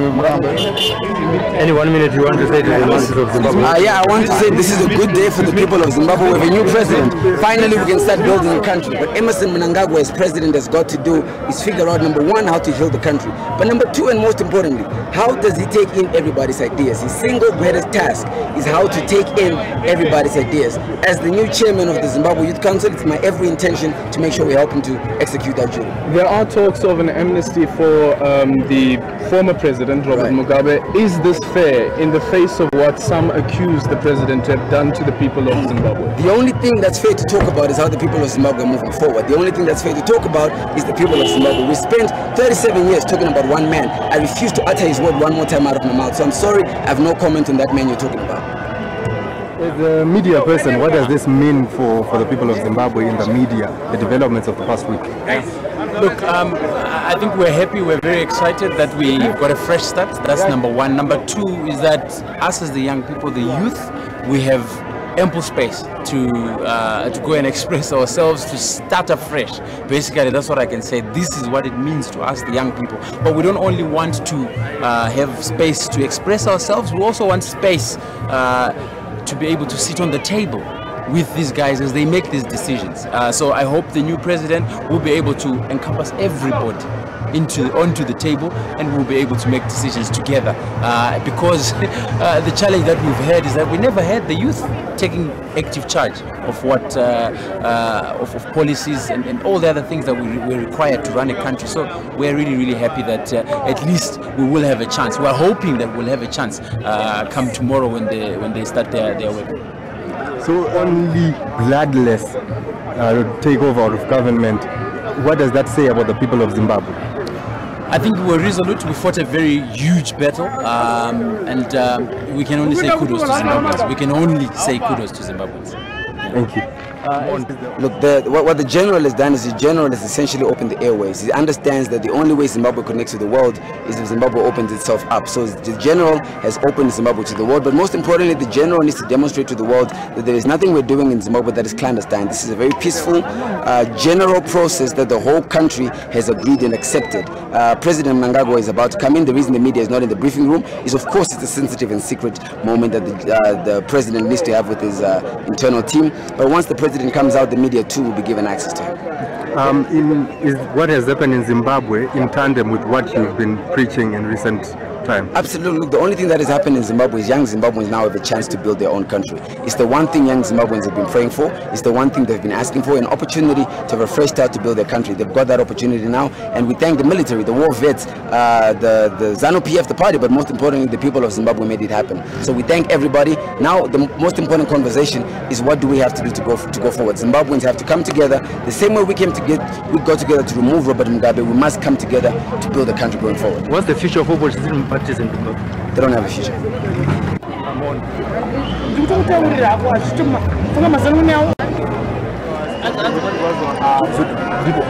Any 1 minute you want to say to the masses of Zimbabwe? Yeah, I want to say this is a good day for the people of Zimbabwe. We have a new president. Finally, we can start building a country. But Emerson Mnangagwa as president has got to do is figure out, number one, how to heal the country. But number two, and most importantly, how does he take in everybody's ideas? His single greatest task is how to take in everybody's ideas. As the new chairman of the Zimbabwe Youth Council, it's my every intention to make sure we help him to execute that duty. There are talks of an amnesty for the former president, Robert Mugabe. Is this fair in the face of what some accuse the president to have done to the people of Zimbabwe? The only thing that's fair to talk about is how the people of Zimbabwe are moving forward. The only thing that's fair to talk about is the people of Zimbabwe. We spent 37 years talking about one man. I refuse to utter his word one more time out of my mouth. So I'm sorry, I have no comment on that man you're talking about. As a media person, what does this mean for the people of Zimbabwe in the media, the developments of the past week? Look, I think we're happy, we're very excited that we got a fresh start. That's number one. Number two is that us as the young people, the youth, we have ample space to go and express ourselves, to start afresh. Basically, that's what I can say. This is what it means to us, the young people. But we don't only want to have space to express ourselves, we also want space to be able to sit on the table with these guys as they make these decisions. So I hope the new president will be able to encompass everybody onto the table, and we'll be able to make decisions together, because the challenge that we've had is that we never had the youth taking active charge of what of policies and all the other things that we're required to run a country. So we're really happy that at least we will have a chance. We're hoping that we'll have a chance come tomorrow when they start their work. So only bloodless takeover of government, what does that say about the people of Zimbabwe? I think we were resolute. We fought a very huge battle, and we can only say kudos to Zimbabweans. We can only say kudos to Zimbabweans. Thank you. Look, what the general has done is the general has essentially opened the airways. He understands that the only way Zimbabwe connects to the world is if Zimbabwe opens itself up. So the general has opened Zimbabwe to the world, but most importantly, the general needs to demonstrate to the world that there is nothing we're doing in Zimbabwe that is clandestine. This is a very peaceful, general process that the whole country has agreed and accepted. President Mnangagwa is about to come in. The reason the media is not in the briefing room is, of course, it's a sensitive and secret moment that the president needs to have with his internal team. But once the president comes out, the media too will be given access to him. Is what has happened in Zimbabwe in tandem with what you've been preaching in recent time? Absolutely. Look, the only thing that has happened in Zimbabwe is young Zimbabweans now have a chance to build their own country. It's the one thing young Zimbabweans have been praying for. It's the one thing they've been asking for, an opportunity to have a fresh start to build their country. They've got that opportunity now, and we thank the military, the war vets, the ZANU-PF, the party, but most importantly, the people of Zimbabwe made it happen. So we thank everybody. Now, the most important conversation is what do we have to do to go forward. Zimbabweans have to come together. The same way we got together to remove Robert Mugabe, we must come together to build a country going forward. What's the future of opposition parties in Zimbabwe? They don't have a future.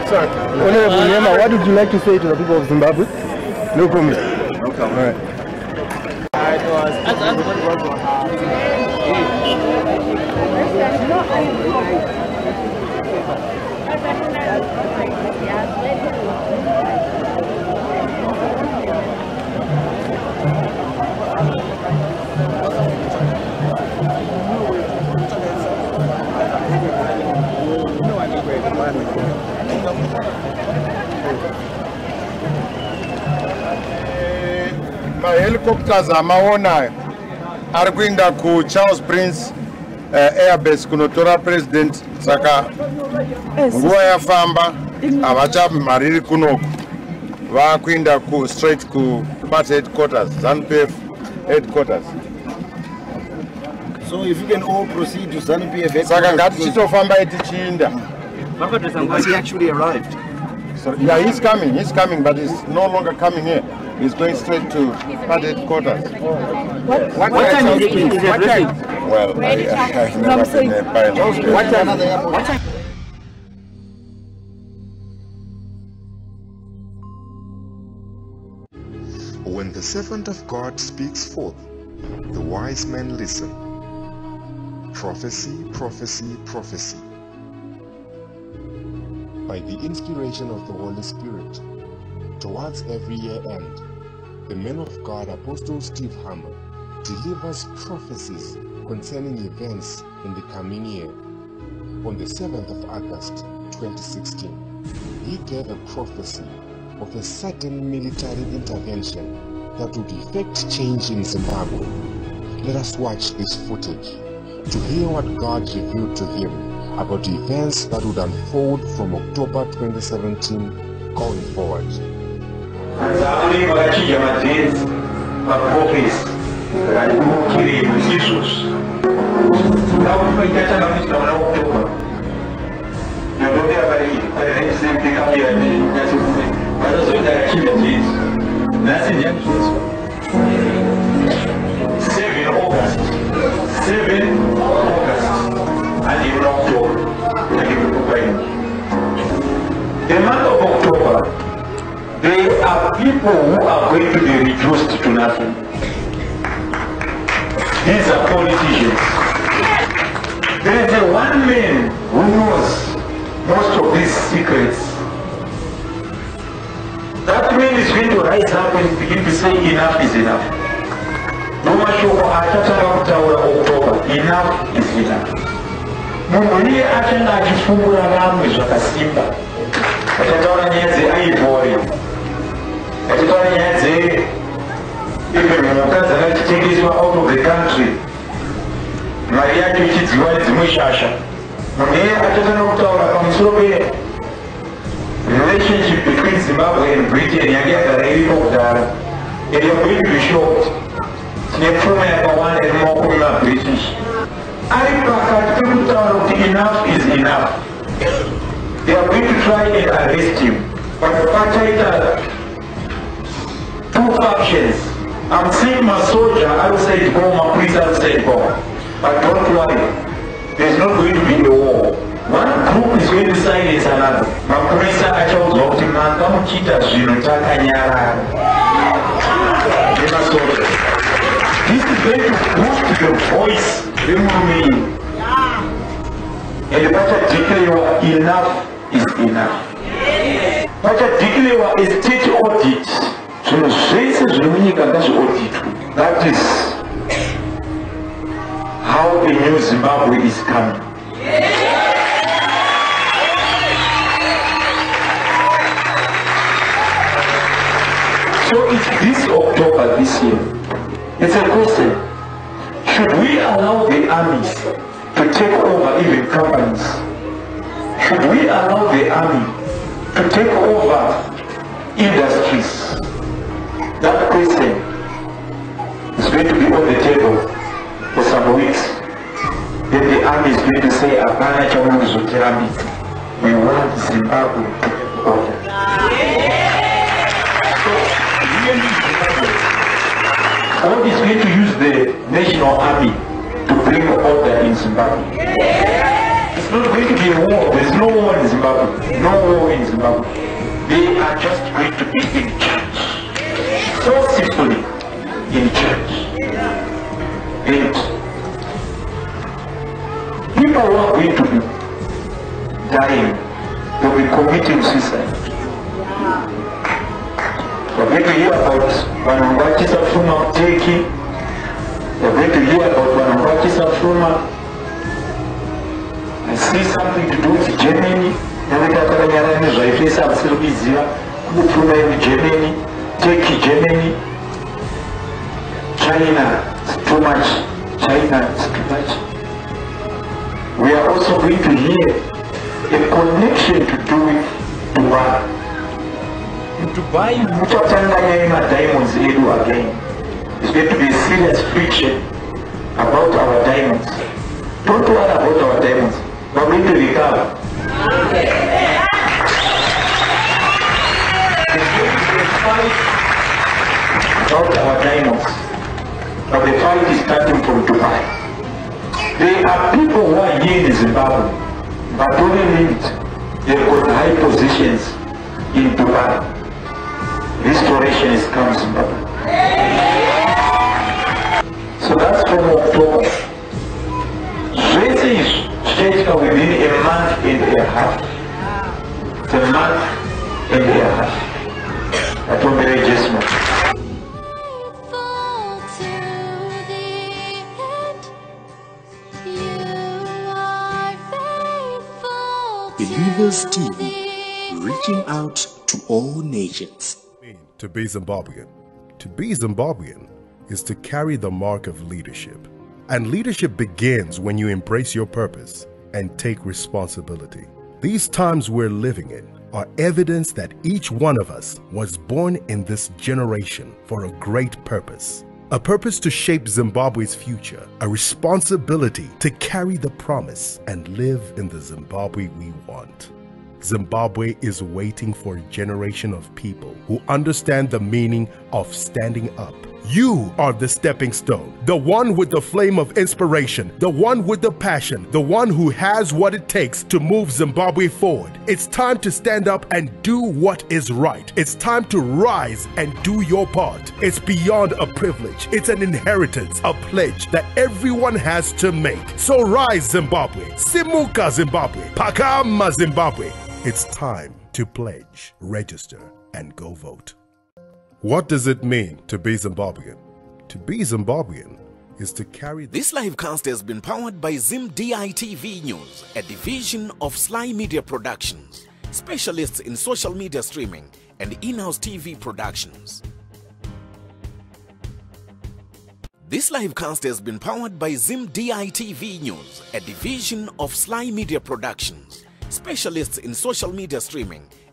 Sorry. Honorable Nema, what would you like to say to the people of Zimbabwe? No problem. Okay. All right. Helicopters amaona ari kuenda ku Charles Prince airbase kunotora president, saka nguva yafamba havachapi mari iri kunoko, vakuenda straight ku party headquarters, ZANU-PF headquarters. So if you can all proceed to ZANU-PF headquarters. Saka ngatichitofamba tichienda. Has he actually arrived? So, yeah, he's coming, but he's no longer coming here. He's going straight to party headquarters. What time is it? Well, I never been a pilot. What time? When the servant of God speaks forth, the wise men listen. Prophecy, prophecy, prophecy. By the inspiration of the Holy Spirit, towards every year end, the man of God, Apostle Steve Hammer, delivers prophecies concerning events in the coming year. On the 7th of August 2016, he gave a prophecy of a sudden military intervention that would effect change in Zimbabwe. Let us watch this footage to hear what God revealed to him about events that would unfold from October 2017 going forward. The month of October, there are people who are going to be reduced to nothing. These are politicians. There is a one man who knows most of these secrets. That man is going to rise up and begin to say enough is enough. No matter what October, enough is enough. Mungu achana achifungura ramwe zvakasimba. Achataura nyaya dzeIvory. Achataura nyaya dzemhuka dzakachitengeswa out of the country. Mari yacho ichidziwa nedzimwe shasha. Munhu achataura kutaura pamusoro relationship between Zimbabwe and Britain yanga yagara iripo kudhara. And you're going to be shocked. Tine pfuma yakawanda iri mumaoko memaBritish. Enough is enough. They are going to try and arrest him. But the two factions. I'm seeing my soldier outside home, my police outside home. But don't worry, there's not going to be a war. One group is going to silence another. My police are actually talking about this is going to boost the voice. And what I declare enough is enough. What I declare is state audit. So that is how the new Zimbabwe is coming. So it's this October this year. It's a question. Should we allow the armies to take over even companies? Should we allow the army to take over industries? That question is going to be on the table for some weeks. Then the army is going to say, we want Zimbabwe to take over. God is going to use the national army to bring order in Zimbabwe. It's not going to be a war. There's no war in Zimbabwe. No war in Zimbabwe. They are just going to be in church. Forcefully in church. And people who are going to be dying will be committing suicide. We're going to hear about Mnangagwa Safuma taking. We're going to hear about Mnangagwa Safuma. I see something to do with Germany. Germany, Turkey, Germany. China is too much. China is too much. We are also going to hear a connection to do with Dubai. Dubai, diamonds again. It's going to be a serious friction about our diamonds. Don't worry about our diamonds. We're going to recover. It's going to be a fight about our diamonds. But the fight is starting from Dubai. There are people who are here in Zimbabwe, but don't need it. They've got high positions in Dubai. Restoration is coming, Zimbabwe. Believers TV, reaching out to all nations. To be Zimbabwean. To be Zimbabwean is to carry the mark of leadership. And leadership begins when you embrace your purpose and take responsibility. These times we're living in are evidence that each one of us was born in this generation for a great purpose. A purpose to shape Zimbabwe's future, a responsibility to carry the promise and live in the Zimbabwe we want. Zimbabwe is waiting for a generation of people who understand the meaning of standing up. You are the stepping stone, the one with the flame of inspiration, the one with the passion, the one who has what it takes to move Zimbabwe forward. It's time to stand up and do what is right. It's time to rise and do your part. It's beyond a privilege. It's an inheritance, a pledge that everyone has to make. So rise, Zimbabwe. Simuka, Zimbabwe. Pakama, Zimbabwe. It's time to pledge, register, and go vote. What does it mean to be Zimbabwean? To be Zimbabwean is to carry... This live cast has been powered by ZimdiTv News, a division of Sly Media Productions, specialists in social media streaming and in-house TV productions. This live cast has been powered by ZimdiTv News, a division of Sly Media Productions, specialists in social media streaming